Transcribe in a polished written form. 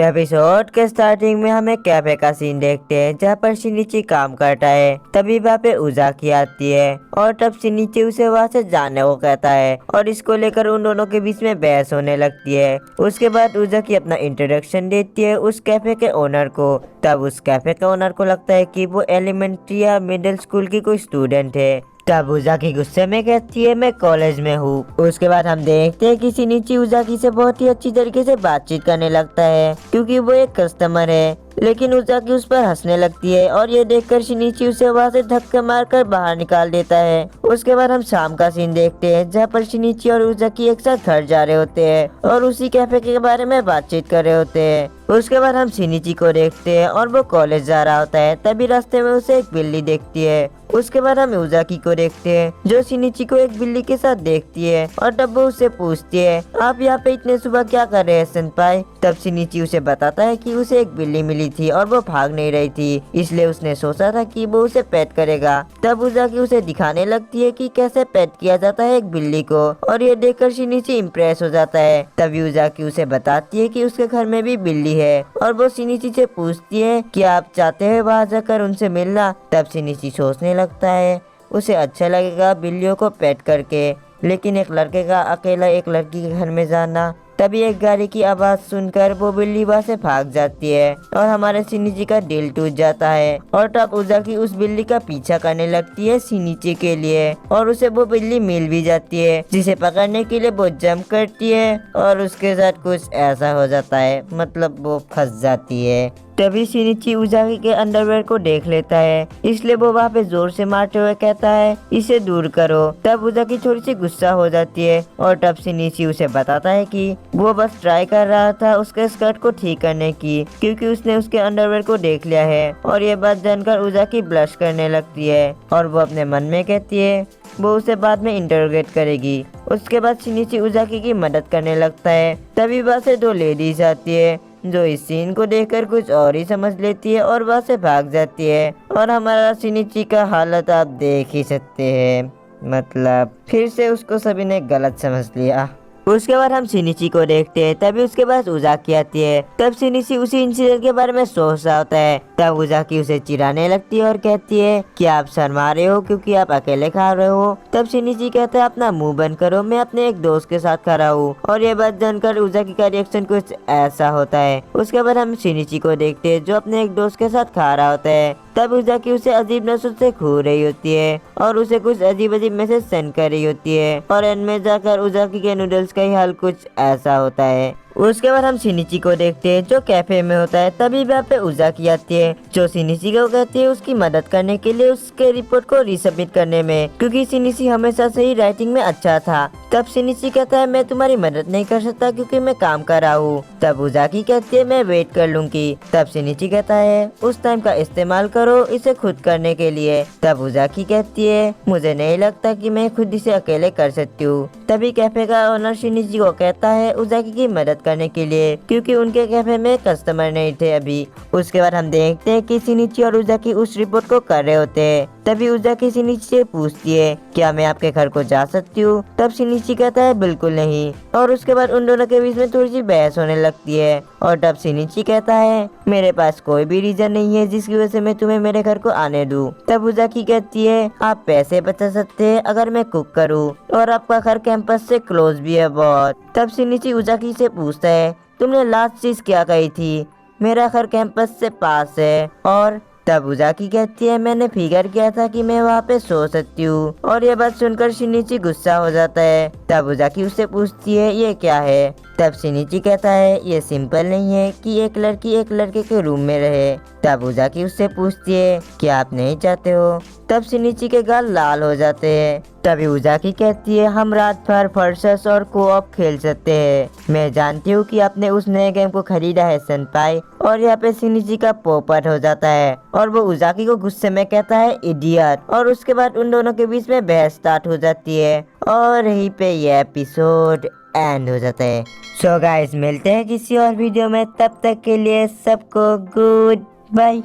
Episode के starting में हमें कैफे का सीन देखते हैं जहाँ पर शिनिची काम करता है। तभी वहाँ पे उजाकी आती है और तब शिनिची उसे वहाँ से जाने को कहता है और इसको लेकर उन दोनों के बीच में बहस होने लगती है। उसके बाद उजाकी अपना इंट्रोडक्शन देती है उस कैफे के ओनर को। तब उस कैफे के ओनर को लगता है कि वो एलिमेंट्री या मिडिल स्कूल की कोई स्टूडेंट है। तब उजाकी गुस्से में कहती है मैं कॉलेज में हूँ। उसके बाद हम देखते हैं कि शिनिची उजाकी से बहुत ही अच्छी तरीके से बातचीत करने लगता है क्योंकि वो एक कस्टमर है। लेकिन उजाकी उस पर हंसने लगती है और ये देखकर शिनिची उसे वहाँ से धक्का मारकर बाहर निकाल देता है। उसके बाद हम शाम का सीन देखते हैं जहाँ पर शिनिची और उजाकी एक साथ घर जा रहे होते हैं और उसी कैफे के बारे में बातचीत कर रहे होते हैं। उसके बाद हम शिनिची को देखते हैं और वो कॉलेज जा रहा होता है। तभी रास्ते में उसे एक बिल्ली देखती है। उसके बाद हम उजाकी को देखते हैं जो शिनिची को एक बिल्ली के साथ देखती है और तब वो उससे पूछती है आप यहाँ पे इतने सुबह क्या कर रहे हैं सेंपाई। तब शिनिची उसे बताता है कि उसे एक बिल्ली मिली थी और वो भाग नहीं रही थी, इसलिए उसने सोचा था कि वो उसे पेट करेगा। तब उजाकी उसे दिखाने लगती है कि कैसे पेट किया जाता है एक बिल्ली को और ये देखकर शिनिची इम्प्रेस हो जाता है। तभी उजाकी उसे बताती है कि उसके घर में भी बिल्ली है और वो शिनिची से पूछती है कि आप चाहते हैं वहाँ जाकर उनसे मिलना। तब शिनिची सोचने लगता है उसे अच्छा लगेगा बिल्लियों को पेट करके, लेकिन एक लड़के का अकेला एक लड़की के घर में जाना। तभी एक गाड़ी की आवाज सुनकर वो बिल्ली वहाँ से भाग जाती है और हमारे शिनिची का दिल टूट जाता है और तब उजाकी उस बिल्ली का पीछा करने लगती है शिनिची के लिए और उसे वो बिल्ली मिल भी जाती है जिसे पकड़ने के लिए वो जंप करती है और उसके साथ कुछ ऐसा हो जाता है, मतलब वो फंस जाती है। तभी शिनिची उजाकी के अंडरवेयर को देख लेता है, इसलिए वो वहाँ पे जोर से मारते हुए कहता है इसे दूर करो। तब उजाकी थोड़ी सी गुस्सा हो जाती है और तब शिनिची उसे बताता है कि वो बस ट्राई कर रहा था उसके स्कर्ट को ठीक करने की क्योंकि उसने उसके अंडरवेयर को देख लिया है। और ये बात जानकर उजाकी ब्लश करने लगती है और वो अपने मन में कहती है वो उसे बाद में इंटरोगेट करेगी। उसके बाद शिनिची उजाकी की मदद करने लगता है। तभी वहाँ से दो लेडीज आती है जो इस सीन को देखकर कुछ और ही समझ लेती है और वहाँ से भाग जाती है और हमारा शिनिची का हालत आप देख ही सकते हैं, मतलब फिर से उसको सभी ने गलत समझ लिया। उसके बाद हम शिनिची को देखते हैं। तभी उसके पास उजाकी आती है। तब शिनिची उसी इंसिडेंट के बारे में सोच रहा होता है। तब उजाकी उसे चिढ़ाने लगती है और कहती है कि आप शर्मा रहे हो क्योंकि आप अकेले खा रहे हो। तब शिनिची कहता है अपना मुंह बंद करो, मैं अपने एक दोस्त के साथ खा रहा हूँ। और ये बात जानकर उजाकी का रिएक्शन कुछ ऐसा होता है। उसके बाद हम शिनिची को देखते हैं जो अपने एक दोस्त के साथ खा रहा होता है। तब उजाकी उसे अजीब नजर से घूर रही होती है और उसे कुछ अजीब अजीब मैसेज सेंड कर रही होती है और एंड में जाकर उजाकी के नूडल्स का ही हाल कुछ ऐसा होता है। उसके बाद हम शिनिची को देखते हैं जो कैफे में होता है। तभी वहाँ पे उजाकी आती है जो शिनिची को कहती है उसकी मदद करने के लिए उसके रिपोर्ट को रीसबमिट करने में क्योंकि शिनिची हमेशा से ही राइटिंग में अच्छा था। तब शिनिची कहता है मैं तुम्हारी मदद नहीं कर सकता क्योंकि मैं काम कर रहा हूँ। तब उजाकी कहती है मैं वेट कर लूंगी। तब शिनिची कहता है उस टाइम का इस्तेमाल करो इसे खुद करने के लिए। तब उजाकी कहती है मुझे नहीं लगता कि मैं खुद इसे अकेले कर सकती हूँ। तभी कैफे का ओनर शिनिची को कहता है उजाकी की मदद करने के लिए क्योंकि उनके कैफे में कस्टमर नहीं थे अभी। उसके बाद हम देखते हैं कि शिनिची और उजाकी उस रिपोर्ट को कर रहे होते हैं। तभी उजाकी शिनिची से पूछती है क्या मैं आपके घर को जा सकती हूँ। तब शिनिची कहता है बिल्कुल नहीं और उसके बाद उन दोनों के बीच में थोड़ी सी बहस होने लगती है और तब शिनिची कहता है मेरे पास कोई भी रीजन नहीं है जिसकी वजह से मैं तुम्हें मेरे घर को आने दूं। तब उजाकी कहती है आप पैसे बचा सकते हैं अगर मैं कुक करूँ और आपका घर कैंपस से क्लोज भी है बहुत। तब शिनिची उजाकी से पूछता है तुमने लास्ट चीज क्या कही थी, मेरा घर कैंपस से पास है। और तब उजाकी कहती है मैंने फिगर किया था कि मैं वहाँ पे सो सकती हूँ। और ये बात सुनकर शिनिची गुस्सा हो जाता है। तब उजाकी उससे पूछती है ये क्या है। तब शिनिची कहता है ये सिंपल नहीं है कि एक लड़की एक लड़के के रूम में रहे। तब उजाकी उससे पूछती है क्या आप नहीं चाहते हो। तब शिनिची के गाल लाल हो जाते हैं। तभी उजाकी कहती है हम रात भर वर्सेस और को-ऑप खेल सकते हैं। मैं जानती हूँ कि आपने उस नए गेम को खरीदा है सेंपाई। और यहाँ पे शिनिची का पोपट हो जाता है और वो उजाकी को गुस्से में कहता है इडियट। और उसके बाद उन दोनों के बीच में बहस स्टार्ट हो जाती है और यहीं पे ये एपिसोड एंड हो जाता है। सो गाइस मिलते हैं किसी और वीडियो में, तब तक के लिए सबको गुड बाय।